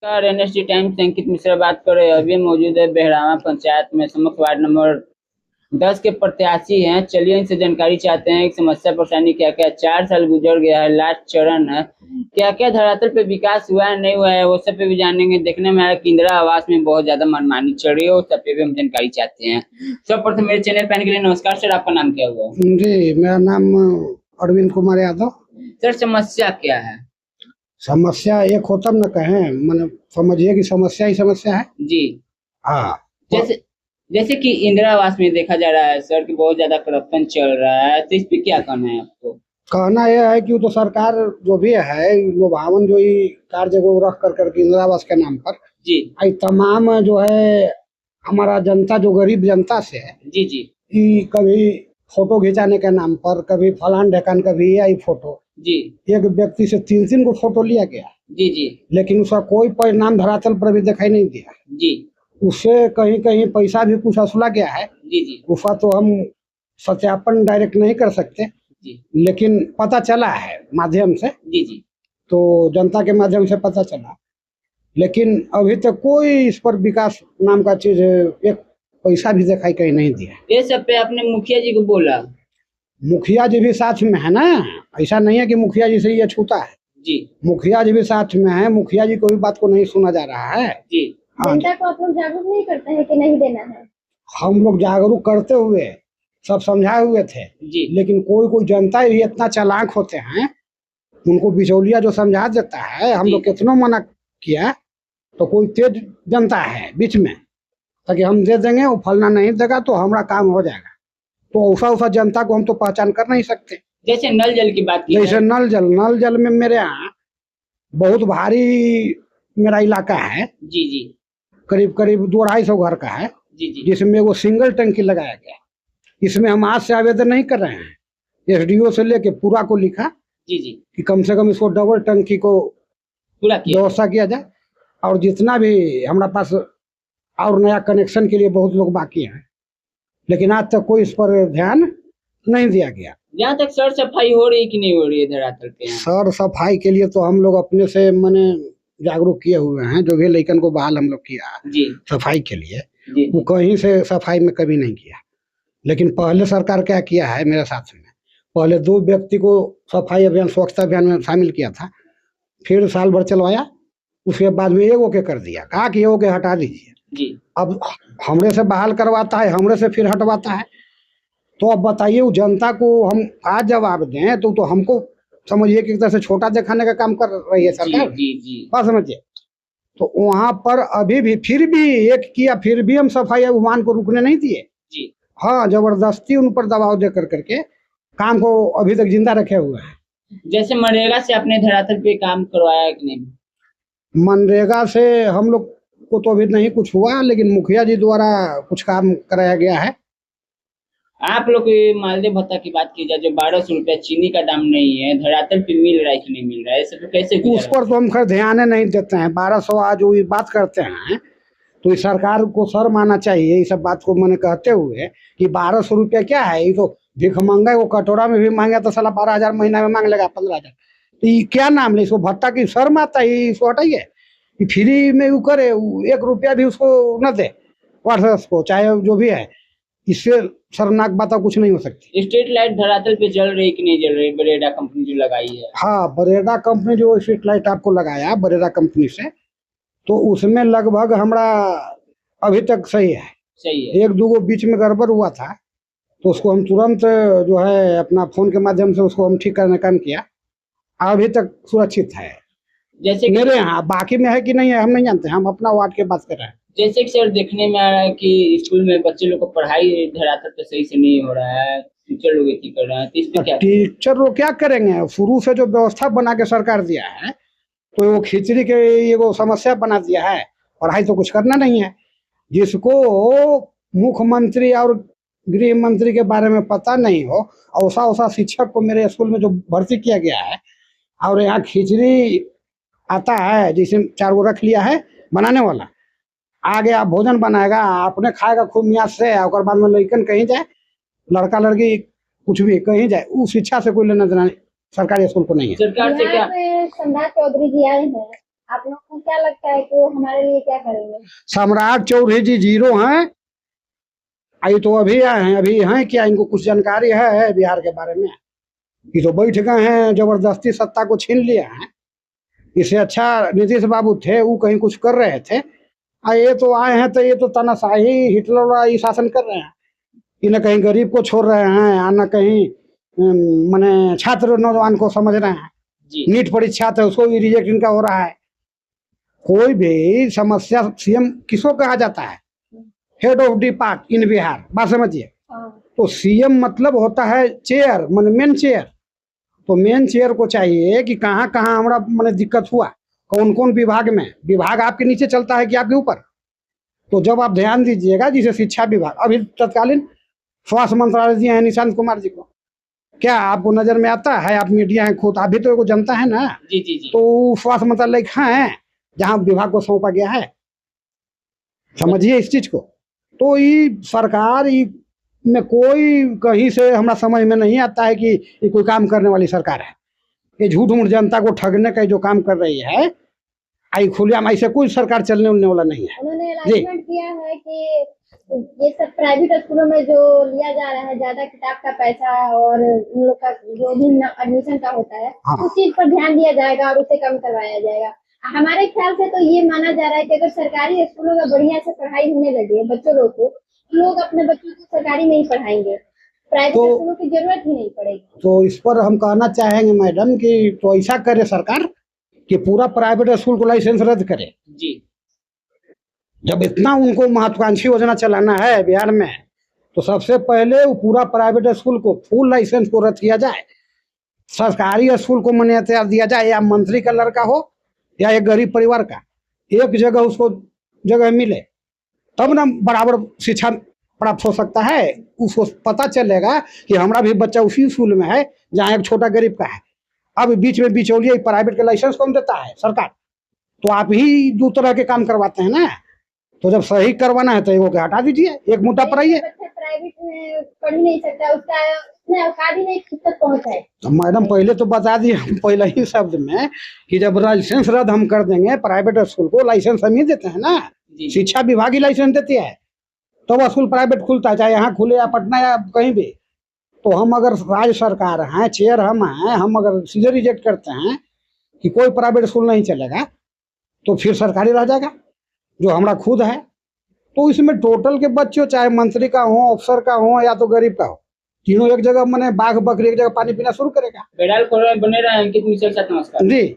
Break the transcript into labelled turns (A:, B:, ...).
A: नमस्कार, NSD times से अंकित मिश्रा बात कर रहे हैं। अभी मौजूद है बेहरावा पंचायत में समक्ष वार्ड नंबर 10 के प्रत्याशी हैं। चलिए इनसे जानकारी चाहते हैं कि समस्या परेशानी क्या क्या। 4 साल गुजर गया है, लास्ट चरण है, क्या क्या धरातल पे विकास हुआ है नहीं हुआ है वो सब पे भी जानेंगे। देखने में आया कि इंदिरा आवास में बहुत ज्यादा मनमानी चल रही है, उस सब पे भी हम जानकारी चाहते हैं। सर्वप्रथम मेरे चैनल पे आने के लिए नमस्कार सर, आपका नाम क्या हुआ?
B: जी, मेरा नाम अरविंद कुमार यादव।
A: सर समस्या क्या है?
B: समस्या एक होता न कहें, मैंने समझिए कि समस्या ही समस्या है
A: जी
B: हाँ।
A: जैसे कि इंदिरा आवास में देखा जा रहा है सर कि बहुत ज्यादा करप्शन चल रहा है, तो इस पे क्या कहना है आपको?
B: कहना यह है कि वो तो सरकार जो भी है लुभावन जो ही कार्य को रख कर करके इंदिरा आवास के नाम पर
A: जी
B: तमाम जो है हमारा जनता जो गरीब जनता से है
A: जी जी
B: कि कभी फोटो खिंचाने के नाम पर, कभी फलान ढेकान, कभी आई फोटो,
A: जी
B: एक व्यक्ति से 3 को फोटो लिया गया
A: जी जी
B: लेकिन उसका कोई परिणाम धरातल पर भी दिखाई नहीं दिया
A: जी
B: उससे कहीं कहीं पैसा भी कुछ वसूला गया है
A: जी जी
B: उसका तो हम सत्यापन डायरेक्ट नहीं कर सकते
A: जी
B: लेकिन पता चला है माध्यम से,
A: जी जी
B: तो जनता के माध्यम से पता चला। लेकिन अभी तक कोई इस पर विकास नाम का चीज एक पैसा भी दिखाई कहीं नहीं दिया।
A: ये सब पे आपने मुखिया जी को बोला?
B: मुखिया जी भी साथ में है ना, ऐसा नहीं है कि मुखिया जी से ये छूता है
A: जी,
B: मुखिया जी भी साथ में है। मुखिया जी कोई बात को नहीं सुना जा रहा है
A: जी।
C: जनता को आप लोग जागरूक नहीं करते हैं कि नहीं देना है?
B: हम लोग जागरूक करते हुए सब समझाए हुए थे
A: जी
B: लेकिन कोई जनता ही इतना चालाक होते हैं, उनको बिचौलिया जो समझा देता है। हम लोग कितना मना किया तो कोई तेज जनता है बीच में, ताकि हम दे देंगे, वो फलना नहीं देगा तो हमारा काम हो जाएगा। तो ऐसा जनता को हम तो पहचान कर नहीं सकते।
A: जैसे नल जल की बात की,
B: जैसे नल जल में मेरे यहाँ बहुत भारी मेरा इलाका है,
A: जी जी
B: करीब करीब 200-250 घर का है
A: जी जी
B: जिसमें वो सिंगल टंकी लगाया गया। इसमें हम आज से आवेदन नहीं कर रहे हैं, एसडीओ से लेके पूरा को लिखा
A: जी जी
B: कि कम से कम इसको डबल टंकी को
A: पूरा किया
B: व्यवस्था किया जाए। और जितना भी हमारा पास और नया कनेक्शन के लिए बहुत लोग बाकी हैं लेकिन आज तक कोई इस पर ध्यान नहीं दिया गया।
A: जहाँ तक सर सफाई हो रही कि नहीं हो रही है धरातल पे?
B: सर सफाई के लिए तो हम लोग अपने से मैंने जागरूक किए हुए हैं, जो भी लड़कन को बहाल हम लोग किया
A: जी
B: सफाई के लिए
A: जी
B: वो कहीं से सफाई में कभी नहीं किया। लेकिन पहले सरकार क्या किया है मेरे साथ में, पहले 2 व्यक्ति को सफाई अभियान स्वच्छता अभियान में शामिल किया था, फिर साल भर चलवाया, उसके बाद में एगो के कर दिया, कहा कि एगो के हटा दीजिए।
A: जी
B: अब हमरे से बहाल करवाता है, हमरे से फिर हटवाता है। तो अब बताइए वो जनता को हम आज जवाब दें तो हमको समझिए कि एक तरह से छोटा दिखाने का काम कर रही है सरकार।
A: जी जी
B: बात समझिए। तो वहाँ पर अभी भी फिर भी एक किया, फिर भी हम सफाई अभियान को रुकने नहीं दिए।
A: जी
B: हाँ, जबरदस्ती उन पर दबाव दे कर करके काम को अभी तक जिंदा रखे हुए हैं।
A: जैसे मनरेगा से आपने धरातल पे काम करवाया कि नहीं?
B: मनरेगा से हम लोग को तो अभी नहीं कुछ हुआ लेकिन मुखिया जी द्वारा कुछ काम कराया गया है।
A: आप लोग मालदेव भत्ता की बात की जाए, जो 1200 रुपया चीनी का दाम नहीं है, धरातल पे मिल रहा है कि नहीं मिल रहा है, ऐसे तो कैसे
B: उस पर तो हम खैर ध्यान नहीं देते हैं। 1200 आज वो बात करते हैं तो इस सरकार को शर्म आना चाहिए इस सब बात को मैंने कहते हुए कि 1200 रुपया क्या है, ये तो भिख मंगा, वो कटोरा में भी मांगा तो साला 12,000 महीना में मांग लेगा 15,000। तो ये क्या नाम ले, इसको भत्ता की शर्म आता है, इसको हटाइए कि फ्री में वो करे, 1 रुपया भी उसको न दे वर्षस को, चाहे जो भी है। इससे शर्मनाक बात कुछ नहीं हो सकती।
A: स्ट्रीट लाइट धरातल पे जल रही कि नहीं जल रही? बरेडा कंपनी जो लगाई है।
B: हाँ, बरेडा कंपनी जो स्ट्रीट लाइट आपको लगाया बरेडा कंपनी से, तो उसमें लगभग हमारा अभी तक सही है।
A: सही है।
B: 1-2 बीच में गड़बड़ हुआ था तो उसको हम तुरंत जो है अपना फोन के माध्यम से उसको हम ठीक करने का काम किया, अभी तक सुरक्षित है।
A: जैसे
B: मेरे यहाँ बाकी में है कि नहीं है हम नहीं जानते, हम अपना वार्ड के बात कर रहे हैं।
A: जैसे कि सर देखने में आ रहा है कि स्कूल में बच्चे लोग को पढ़ाई धरातल पे सही से नहीं हो रहा है, टीचर लोग ये कर रहे हैं, तो इस पे क्या?
B: टीचर लोग क्या करेंगे, शुरू से जो व्यवस्था बना के सरकार दिया है तो वो खिचड़ी के ये वो समस्या बना दिया है, पढ़ाई तो कुछ करना नहीं है। जिसको मुख्यमंत्री और गृह मंत्री के बारे में पता नहीं हो, औसा शिक्षक को मेरे स्कूल में जो भर्ती किया गया है, और यहाँ खिचड़ी आता है जिसे 4 गो रख लिया है बनाने वाला, आगे आप भोजन बनाएगा, आपने खाएगा खूब मियाँ से, और बाद में लड़कन कहीं जाए, लड़का लड़की कुछ भी कहीं जाए, उस शिक्षा से कोई लेना देना सरकारी स्कूल को नहीं है।
A: सरकार से क्या?
C: संध्या चौधरी जी आए हैं, आप लोग को क्या लगता है कि वो हमारे लिए क्या करेंगे?
B: सम्राट चौधरी जी 0 हैं। आई तो अभी आए हैं, अभी हैं क्या, इनको कुछ जानकारी है बिहार के बारे में? ये तो बैठ गए हैं, जबरदस्ती सत्ता को छीन लिया है। इससे अच्छा नीतीश बाबू थे, वो कहीं कुछ कर रहे थे। ये तो आए हैं तो ये तो तानाशाही हिटलर वाला ही शासन कर रहे हैं। ये न कहीं गरीब को छोड़ रहे हैं और न कहीं माने छात्र नौजवान को समझ रहे हैं।
A: जी
B: नीट परीक्षा था उसको भी रिजेक्ट इनका हो रहा है। कोई भी समस्या सीएम किसको कहा जाता है? हेड ऑफ डिपार्ट इन बिहार, बात समझिए।
C: हाँ।
B: तो सीएम मतलब होता है चेयर, माने मेन चेयर। तो मेन चेयर को चाहिए कि कहाँ कहाँ हमारा माने दिक्कत हुआ, कौन कौन विभाग में। विभाग आपके नीचे चलता है कि आपके ऊपर? तो जब आप ध्यान दीजिएगा, जैसे शिक्षा विभाग अभी तत्कालीन स्वास्थ्य मंत्रालय दिए हैं निशांत कुमार जी को, क्या आपको नजर में आता है? आप मीडिया है खुद, आप भी तो एगो जनता है ना।
A: जी जी जी।
B: तो स्वास्थ्य मंत्रालय कहाँ है जहाँ विभाग को सौंपा गया है? समझिए इस चीज को। तो ये सरकार में कोई कहीं से हमारा समझ में नहीं आता है कि ये कोई काम करने वाली सरकार है। ये झूठ मूठ जनता को ठगने का जो काम कर रही है, आई खुलेआम ऐसे कोई सरकार चलने उलने वाला नहीं है।
C: उन्होंने अनाउंसमेंट किया है कि ये सब प्राइवेट स्कूलों में जो लिया जा रहा है ज्यादा किताब का पैसा और उन लोग का जो भी एडमिशन का होता है,
B: हाँ।
C: उस चीज पर ध्यान दिया जाएगा और उसे कम करवाया जाएगा। हमारे ख्याल से तो ये माना जा रहा है कि अगर सरकारी स्कूलों में बढ़िया से पढ़ाई होने लगी है बच्चों लोग को, लोग अपने बच्चों को सरकारी में ही पढ़ाएंगे, प्राइवेट
B: तो-
C: स्कूलों की जरूरत ही नहीं पड़ेगी।
B: तो इस पर हम कहना चाहेंगे मैडम कि तो ऐसा करे सरकार कि पूरा प्राइवेट स्कूल को लाइसेंस रद्द करे।
A: जी
B: जब इतना उनको महत्वाकांक्षी योजना चलाना है बिहार में, तो सबसे पहले वो पूरा प्राइवेट स्कूल को फुल लाइसेंस को रद्द किया जाए। सरकारी स्कूल को मान्यता दिया जाए, या मंत्री का लड़का हो या एक गरीब परिवार का, एक जगह उसको जगह मिले, तब ना बराबर शिक्षा प्राप्त हो सकता है। उसको पता चलेगा कि हमारा भी बच्चा उसी स्कूल में है जहाँ एक छोटा गरीब का है। अब बीच में बिचौलिए प्राइवेट का लाइसेंस कौन देता है? सरकार। तो आप ही दो तरह के काम करवाते हैं ना। तो जब सही करवाना है तो एगो के हटा दीजिए, एक मुद्दा पर आइए।
C: बच्चा प्राइवेट में पढ़ ही नहीं सकता, उसका उसने औकात ही नहीं तक पहुंचा है।
B: तो मैडम पहले तो बता दिए हम पहले ही शब्द में कि जब लाइसेंस रद्द हम कर देंगे, प्राइवेट स्कूल को लाइसेंस हम ही देते हैं ना,
A: जी
B: शिक्षा विभाग ही लाइसेंस देती है, तो वह स्कूल प्राइवेट खुलता है, चाहे यहाँ खुले या पटना या कहीं भी। तो हम अगर राज्य सरकार हैं, चेयर हम हैं, हम अगर सीधे रिजेक्ट करते हैं कि कोई प्राइवेट स्कूल नहीं चलेगा, तो फिर सरकारी रह जाएगा जो हमारा खुद है। तो इसमें टोटल के बच्चों, चाहे मंत्री का हो, अफसर का हो या तो गरीब का हो, तीनों एक जगह मैंने बाघ बकरी एक जगह पानी पीना शुरू करेगा।
A: बेड़ाल खोल बने रहे अंकित मिश्र साहब, नमस्कार
B: जी।